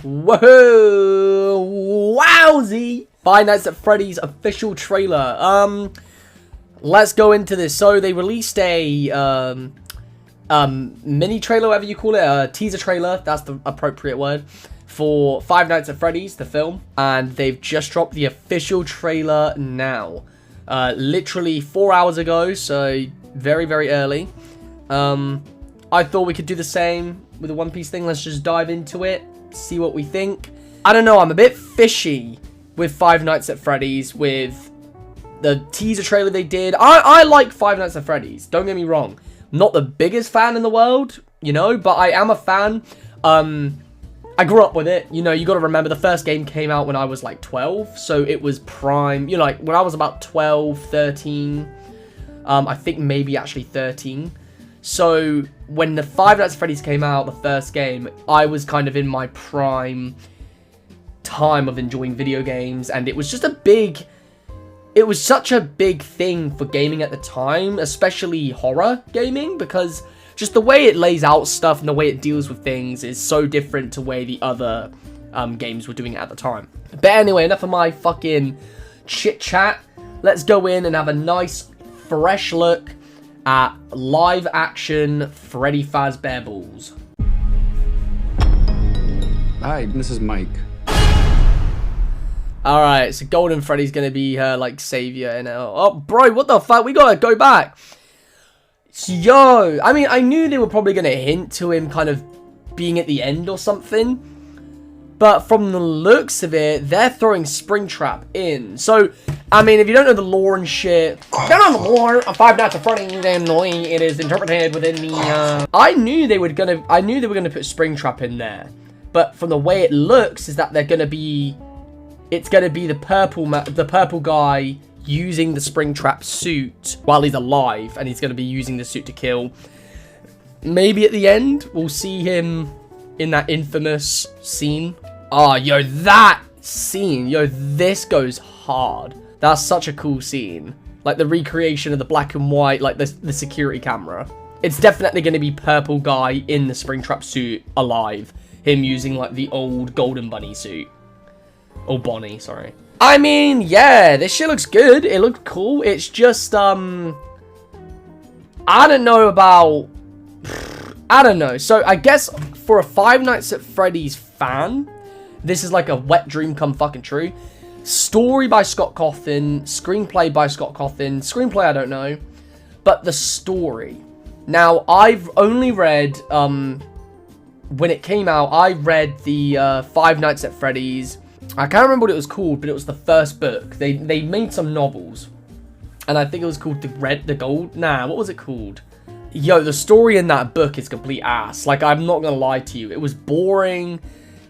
Whoa! Wowzy! Five Nights at Freddy's official trailer. Let's go into this. So they released a mini trailer, whatever you call it, a teaser trailer. That's the appropriate word for Five Nights at Freddy's, the film, and they've just dropped the official trailer now. Literally 4 hours ago, so very, very early. I thought we could do the same with the One Piece thing. Let's just dive into it, see what we think. I don't know, I'm a bit fishy with Five Nights at Freddy's, with the teaser trailer they did. I like Five Nights at Freddy's, don't get me wrong. I'm not the biggest fan in the world, you know, but I am a fan. I grew up with it, you know. You got to remember the first game came out when I was like 12, so it was prime, you know, like when I was about 12, 13, I think maybe actually 13. So when the Five Nights at Freddy's came out, the first game, I was kind of in my prime time of enjoying video games, and it was just it was such a big thing for gaming at the time, especially horror gaming, because just the way it lays out stuff and the way it deals with things is so different to the way the other games were doing it at the time. But anyway, enough of my fucking chit chat. Let's go in and have a nice fresh look at live action Freddy Fazbearballs. Hi, this is Mike. Alright, so Golden Freddy's gonna be her, like, savior, and oh, bro, what the fuck? We gotta go back. Yo, I mean, I knew they were probably gonna hint to him kind of being at the end or something, but from the looks of it, they're throwing Springtrap in. So, I mean, if you don't know the lore and shit, don't know the lore of Five Nights at Freddy's and the way it is interpreted within the, I knew they were gonna put Springtrap in there, but from the way it looks is that they're gonna be, it's gonna be the purple guy using the Springtrap suit while he's alive, and he's gonna be using the suit to kill. Maybe at the end we'll see him in that infamous scene. Oh, yo, that scene, yo, this goes hard. That's such a cool scene. Like the recreation of the black and white, like the security camera. It's definitely gonna be purple guy in the Springtrap suit alive. Him using like the old Golden Bunny suit. Oh, Bonnie, sorry. I mean, yeah, this shit looks good. It looked cool. It's just, I don't know about, I don't know. So I guess for a Five Nights at Freddy's fan, this is like a wet dream come fucking true. Story by Scott Cawthon, screenplay by Scott Cawthon. Screenplay, I don't know. But the story. Now, I've only read, when it came out, I read the Five Nights at Freddy's. I can't remember what it was called, but it was the first book. They made some novels, and I think it was called what was it called? Yo, the story in that book is complete ass. Like, I'm not gonna lie to you. It was boring.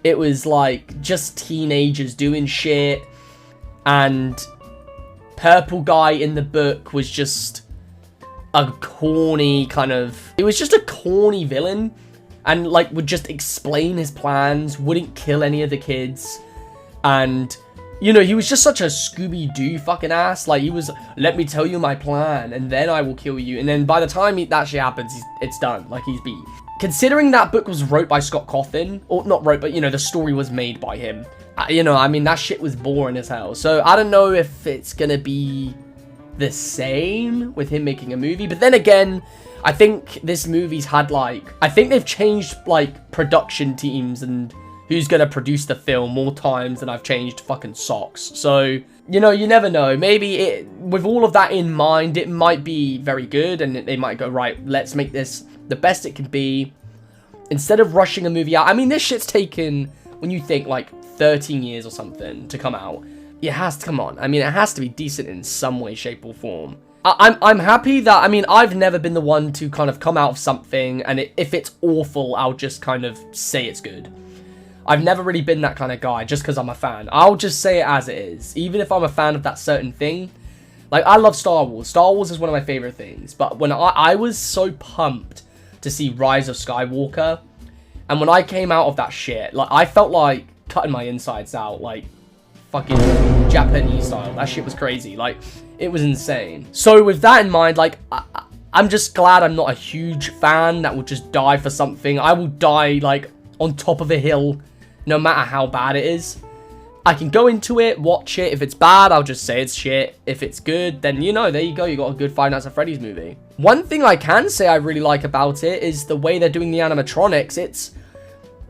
It was like just teenagers doing shit, and purple guy in the book was just a corny kind of, it was just a corny villain, and like would just explain his plans, wouldn't kill any of the kids. And, you know, he was just such a Scooby-Doo fucking ass. Like, he was, let me tell you my plan, and then I will kill you. And then by the time that shit happens, it's done. Like, he's beat. Considering that book was wrote by Scott Cawthon, or not wrote, but, you know, the story was made by him. You know, I mean, that shit was boring as hell. So, I don't know if it's gonna be the same with him making a movie. But then again, I think this movie's had, like, I think they've changed, like, production teams and who's gonna produce the film more times than I've changed fucking socks. So, you know, you never know. Maybe with all of that in mind, it might be very good, and they might go, right, let's make this the best it can be, instead of rushing a movie out. I mean, this shit's taken, when you think, like, 13 years or something to come out. It has to come on. I mean, it has to be decent in some way, shape, or form. I'm happy that, I mean, I've never been the one to kind of come out of something, and if it's awful, I'll just kind of say it's good. I've never really been that kind of guy just because I'm a fan. I'll just say it as it is. Even if I'm a fan of that certain thing. Like, I love Star Wars. Star Wars is one of my favorite things. But when I was so pumped to see Rise of Skywalker. And when I came out of that shit, like, I felt like cutting my insides out. Like, fucking Japanese style. That shit was crazy. Like, it was insane. So with that in mind, like, I'm just glad I'm not a huge fan that will just die for something. I will die, like, on top of a hill no matter how bad it is. I can go into it, watch it. If it's bad, I'll just say it's shit. If it's good, then, you know, there you go. You got a good Five Nights at Freddy's movie. One thing I can say I really like about it is the way they're doing the animatronics. It's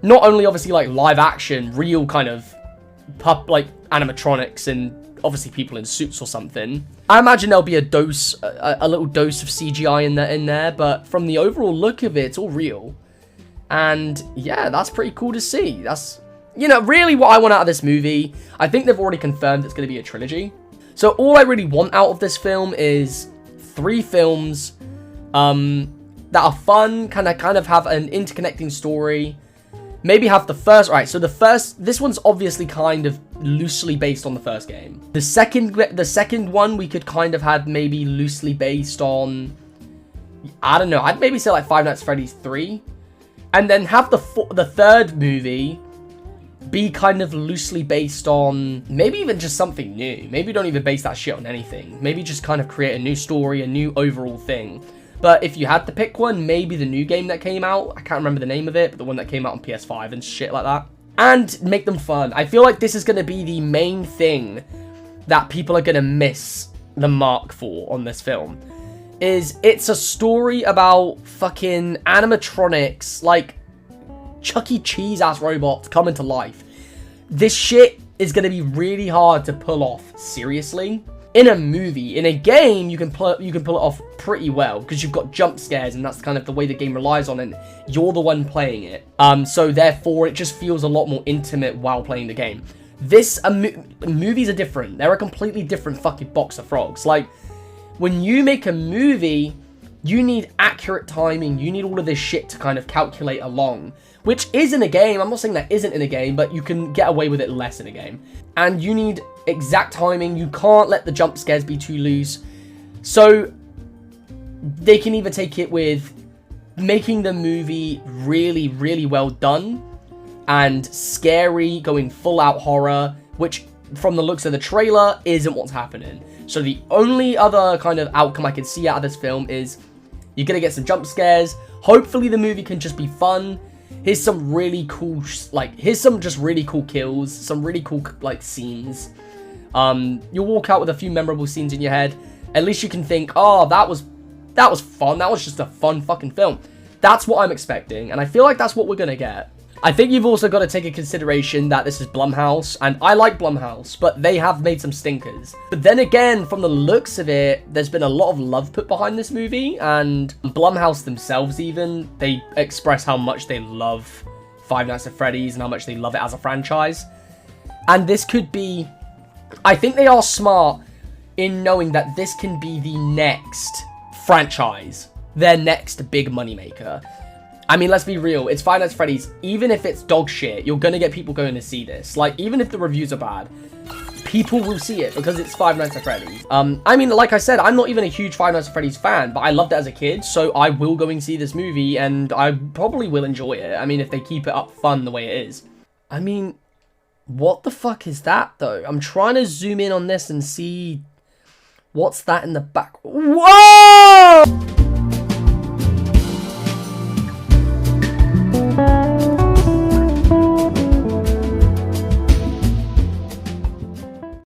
not only obviously like live action, real kind of like animatronics and obviously people in suits or something. I imagine there'll be a little dose of CGI in there, but from the overall look of it, it's all real. And yeah, that's pretty cool to see. That's, you know, really what I want out of this movie. I think they've already confirmed it's going to be a trilogy. So all I really want out of this film is 3 films that are fun, kind of have an interconnecting story. Maybe have the first, right, so this one's obviously kind of loosely based on the first game. The second one we could kind of have maybe loosely based on, I don't know, I'd maybe say like Five Nights at Freddy's 3. And then have the third movie be kind of loosely based on maybe even just something new. Maybe don't even base that shit on anything. Maybe just kind of create a new story, a new overall thing. But if you had to pick one, maybe the new game that came out. I can't remember the name of it, but the one that came out on PS5 and shit like that. And make them fun. I feel like this is going to be the main thing that people are going to miss the mark for on this film. It's a story about fucking animatronics, like Chuck E. Cheese ass robots coming to life. This shit is going to be really hard to pull off seriously. In a movie, in a game, you can pull it off pretty well because you've got jump scares and that's kind of the way the game relies on it. You're the one playing it. So therefore, it just feels a lot more intimate while playing the game. Movies are different. They're a completely different fucking box of frogs. Like, when you make a movie, you need accurate timing. You need all of this shit to kind of calculate along, which is in a game. I'm not saying that isn't in a game, but you can get away with it less in a game. And you need exact timing. You can't let the jump scares be too loose. So they can either take it with making the movie really, really well done and scary, going full out horror, which from the looks of the trailer isn't what's happening. So the only other kind of outcome I can see out of this film is you're going to get some jump scares. Hopefully the movie can just be fun. Here's some really cool, here's some just really cool kills, some really cool, scenes. You'll walk out with a few memorable scenes in your head. At least you can think, oh, that was fun. That was just a fun fucking film. That's what I'm expecting, and I feel like that's what we're going to get. I think you've also got to take into consideration that this is Blumhouse, and I like Blumhouse, but they have made some stinkers. But then again, from the looks of it, there's been a lot of love put behind this movie, and Blumhouse themselves even, they express how much they love Five Nights at Freddy's and how much they love it as a franchise. And this could be, I think they are smart in knowing that this can be the next franchise, their next big moneymaker. I mean, let's be real, it's Five Nights at Freddy's. Even if it's dog shit, you're gonna get people going to see this. Like, even if the reviews are bad, people will see it because it's Five Nights at Freddy's. I mean, like I said, I'm not even a huge Five Nights at Freddy's fan, but I loved it as a kid, so I will go and see this movie, and I probably will enjoy it. I mean, if they keep it up fun the way it is. I mean, what the fuck is that, though? I'm trying to zoom in on this and see what's that in the back. Whoa!